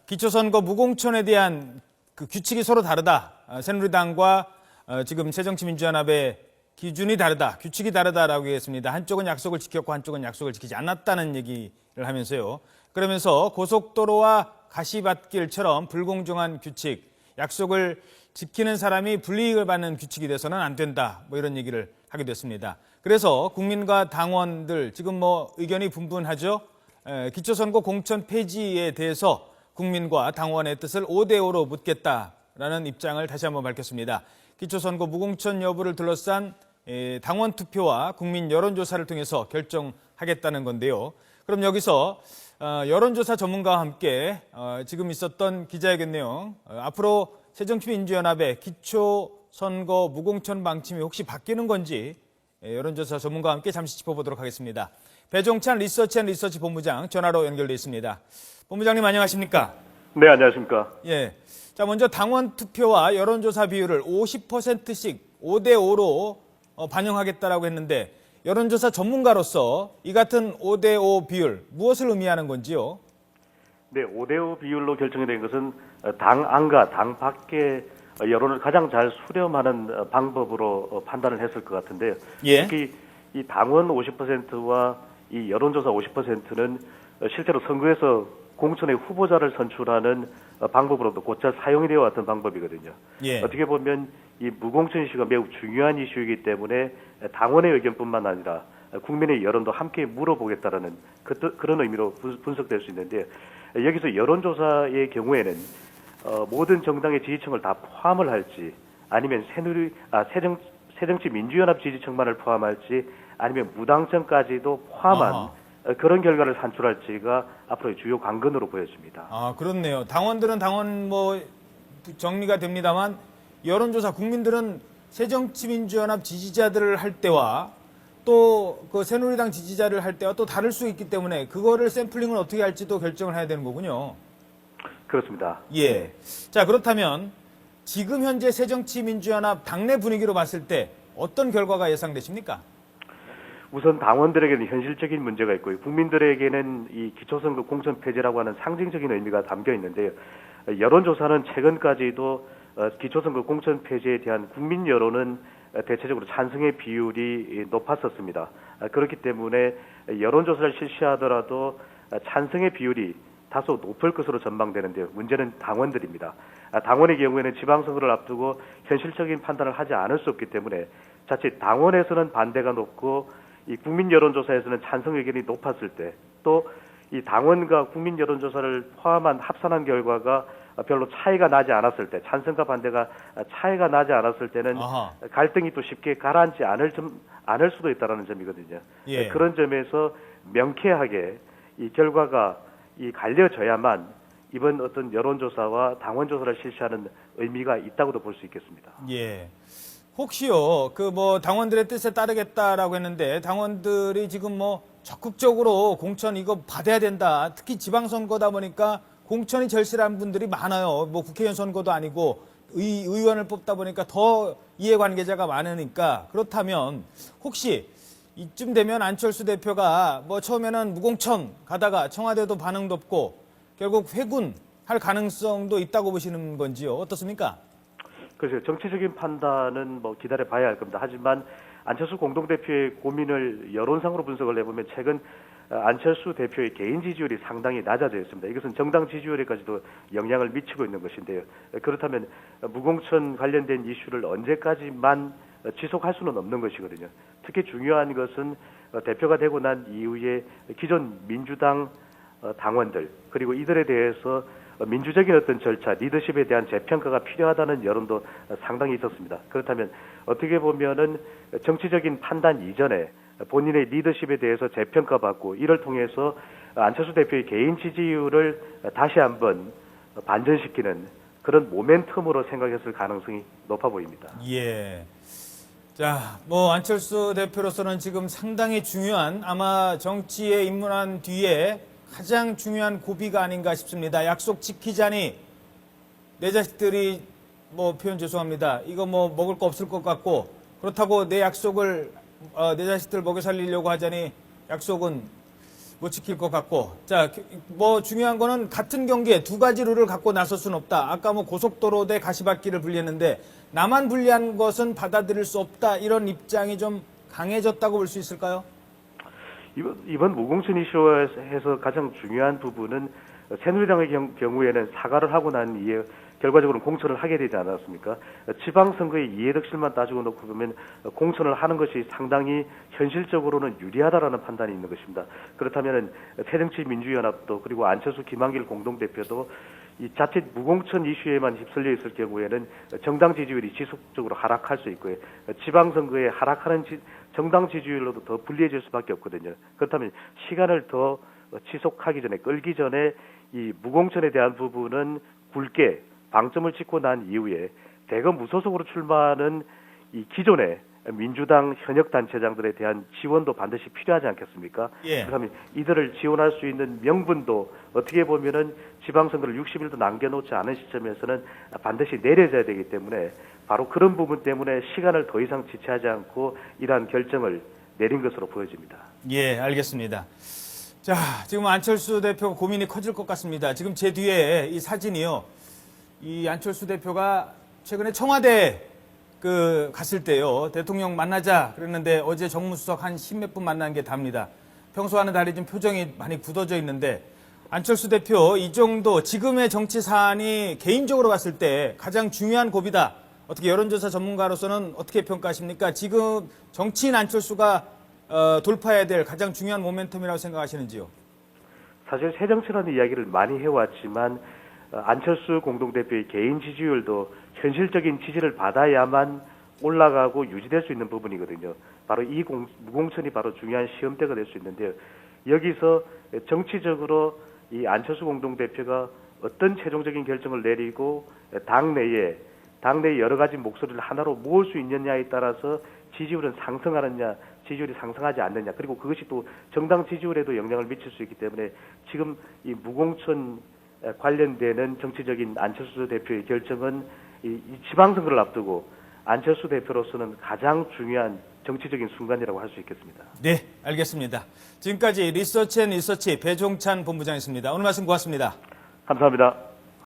기초선거 무공천에 대한 그 규칙이 서로 다르다. 새누리당과 지금 새정치민주연합의 기준이 다르다. 규칙이 다르다라고 했습니다. 한쪽은 약속을 지켰고 한쪽은 약속을 지키지 않았다는 얘기를 하면서요. 그러면서 고속도로와 가시밭길처럼 불공정한 규칙, 약속을 지키는 사람이 불이익을 받는 규칙이 돼서는 안 된다. 뭐 이런 얘기를 하게 됐습니다. 그래서 국민과 당원들 지금 뭐 의견이 분분하죠. 기초선거 공천 폐지에 대해서 국민과 당원의 뜻을 5대5로 묻겠다라는 입장을 다시 한번 밝혔습니다. 기초선거 무공천 여부를 둘러싼 당원 투표와 국민 여론조사를 통해서 결정하겠다는 건데요. 그럼 여기서 여론조사 전문가와 함께 지금 있었던 기자회견 내용, 앞으로 새정치민주연합의 기초선거 무공천 방침이 혹시 바뀌는 건지 여론조사 전문가와 함께 잠시 짚어보도록 하겠습니다. 배종찬 리서치 본부장 전화로 연결돼 있습니다. 본부장님 안녕하십니까? 네, 안녕하십니까? 예. 자, 먼저 당원 투표와 여론조사 비율을 50%씩 5대5로 반영하겠다라고 했는데 여론조사 전문가로서 이 같은 5대5 비율 무엇을 의미하는 건지요? 네, 5대5 비율로 결정이 된 것은 당 안과 당 밖의 여론을 가장 잘 수렴하는 방법으로 판단을 했을 것 같은데요. 예. 특히 이 당원 50%와 이 여론조사 50%는 실제로 선거에서 공천의 후보자를 선출하는 방법으로도 곧잘 사용이 되어 왔던 방법이거든요. 예. 어떻게 보면 이 무공천 이슈가 매우 중요한 이슈이기 때문에 당원의 의견뿐만 아니라 국민의 여론도 함께 물어보겠다라는 그런 의미로 분석될 수 있는데, 여기서 여론조사의 경우에는 모든 정당의 지지층을 다 포함을 할지, 아니면 새정치민주연합 지지층만을 포함할지, 아니면 무당층까지도 포함한 그런 결과를 산출할지가 앞으로의 주요 관건으로 보여집니다. 아, 그렇네요. 당원들은 당원 뭐 정리가 됩니다만 여론조사 국민들은 새정치민주연합 지지자들을 할 때와 또 그 새누리당 지지자를 할 때와 또 다를 수 있기 때문에 그거를 샘플링을 어떻게 할지도 결정을 해야 되는 거군요. 그렇습니다. 예. 자, 그렇다면 지금 현재 새정치민주연합 당내 분위기로 봤을 때 어떤 결과가 예상되십니까? 우선 당원들에게는 현실적인 문제가 있고요. 국민들에게는 이 기초선거 공천 폐지라고 하는 상징적인 의미가 담겨 있는데요. 여론조사는 최근까지도 기초선거 공천 폐지에 대한 국민 여론은 대체적으로 찬성의 비율이 높았었습니다. 그렇기 때문에 여론조사를 실시하더라도 찬성의 비율이 다소 높을 것으로 전망되는데요. 문제는 당원들입니다. 당원의 경우에는 지방선거를 앞두고 현실적인 판단을 하지 않을 수 없기 때문에 자칫 당원에서는 반대가 높고 이 국민 여론조사에서는 찬성 의견이 높았을 때, 또 이 당원과 국민 여론조사를 포함한 합산한 결과가 별로 차이가 나지 않았을 때, 찬성과 반대가 차이가 나지 않았을 때는 갈등이 또 쉽게 가라앉지 않을 수도 있다는 점이거든요. 예. 그런 점에서 명쾌하게 이 결과가 갈려져야만 이번 어떤 여론조사와 당원조사를 실시하는 의미가 있다고도 볼 수 있겠습니다. 예. 혹시요, 그 뭐 당원들의 뜻에 따르겠다라고 했는데 당원들이 지금 뭐 적극적으로 공천 이거 받아야 된다. 특히 지방선거다 보니까 공천이 절실한 분들이 많아요. 뭐 국회의원 선거도 아니고 의원을 뽑다 보니까 더 이해관계자가 많으니까, 그렇다면 혹시 이쯤 되면 안철수 대표가 뭐 처음에는 무공천 가다가 청와대도 반응도 없고 결국 회군할 가능성도 있다고 보시는 건지요? 어떻습니까? 글쎄요, 정치적인 판단은 뭐 기다려봐야 할 겁니다. 하지만 안철수 공동대표의 고민을 여론상으로 분석을 해보면 최근 안철수 대표의 개인 지지율이 상당히 낮아져 있습니다. 이것은 정당 지지율에까지도 영향을 미치고 있는 것인데요. 그렇다면 무공천 관련된 이슈를 언제까지만 지속할 수는 없는 것이거든요. 특히 중요한 것은 대표가 되고 난 이후에 기존 민주당 당원들, 그리고 이들에 대해서 민주적인 어떤 절차, 리더십에 대한 재평가가 필요하다는 여론도 상당히 있었습니다. 그렇다면 어떻게 보면은 정치적인 판단 이전에 본인의 리더십에 대해서 재평가받고, 이를 통해서 안철수 대표의 개인 지지율을 다시 한번 반전시키는 그런 모멘텀으로 생각했을 가능성이 높아 보입니다. 예. 자, 뭐 안철수 대표로서는 지금 상당히 중요한, 아마 정치에 입문한 뒤에 가장 중요한 고비가 아닌가 싶습니다. 약속 지키자니 내 자식들이 뭐 표현 죄송합니다. 이거 뭐 먹을 거 없을 것 같고, 그렇다고 내 약속을 내 자식들 먹여 살리려고 하자니 약속은 못 지킬 것 같고, 자, 뭐 중요한 거는 같은 경기에 두 가지 룰을 갖고 나설 수는 없다. 아까 뭐 고속도로 대 가시밭길을 분리했는데 나만 분리한 것은 받아들일 수 없다. 이런 입장이 좀 강해졌다고 볼 수 있을까요? 이번 무공천 이슈에서 가장 중요한 부분은 새누리당의 경우에는 사과를 하고 난 이에 결과적으로 공천을 하게 되지 않았습니까? 지방선거의 이해득실만 따지고 놓고 보면 공천을 하는 것이 상당히 현실적으로는 유리하다라는 판단이 있는 것입니다. 그렇다면 새정치민주연합도 그리고 안철수 김한길 공동대표도 이 자칫 무공천 이슈에만 휩쓸려 있을 경우에는 정당 지지율이 지속적으로 하락할 수 있고요. 지방선거에 하락하는 정당 지지율로도 더 불리해질 수밖에 없거든요. 그렇다면 시간을 더 지속하기 전에 끌기 전에 이 무공천에 대한 부분은 굵게 방점을 찍고 난 이후에 대검 무소속으로 출마하는 이 기존의 민주당 현역 단체장들에 대한 지원도 반드시 필요하지 않겠습니까? 예. 그러면 이들을 지원할 수 있는 명분도 어떻게 보면은 지방선거를 60일도 남겨놓지 않은 시점에서는 반드시 내려져야 되기 때문에 바로 그런 부분 때문에 시간을 더 이상 지체하지 않고 이러한 결정을 내린 것으로 보여집니다. 예, 알겠습니다. 자, 지금 안철수 대표가 고민이 커질 것 같습니다. 지금 제 뒤에 이 사진이요. 이 안철수 대표가 최근에 청와대 갔을 때요. 대통령 만나자 그랬는데 어제 정무수석 한 10몇 분 만난 게 답니다. 평소와는 달리 좀 표정이 많이 굳어져 있는데 안철수 대표 이 정도 지금의 정치 사안이 개인적으로 봤을 때 가장 중요한 고비다. 어떻게 여론조사 전문가로서는 어떻게 평가하십니까? 지금 정치인 안철수가 돌파해야 될 가장 중요한 모멘텀이라고 생각하시는지요? 사실 새정치라는 이야기를 많이 해왔지만 안철수 공동대표의 개인 지지율도 현실적인 지지를 받아야만 올라가고 유지될 수 있는 부분이거든요. 바로 이 무공천이 바로 중요한 시험대가 될 수 있는데요. 여기서 정치적으로 이 안철수 공동대표가 어떤 최종적인 결정을 내리고 당내에 여러 가지 목소리를 하나로 모을 수 있느냐에 따라서 지지율은 상승하느냐, 지지율이 상승하지 않느냐, 그리고 그것이 또 정당 지지율에도 영향을 미칠 수 있기 때문에 지금 이 무공천 관련되는 정치적인 안철수 대표의 결정은 이 지방선거를 앞두고 안철수 대표로서는 가장 중요한 정치적인 순간이라고 할 수 있겠습니다. 네, 알겠습니다. 지금까지 리서치앤리서치 배종찬 본부장이었습니다. 오늘 말씀 고맙습니다. 감사합니다.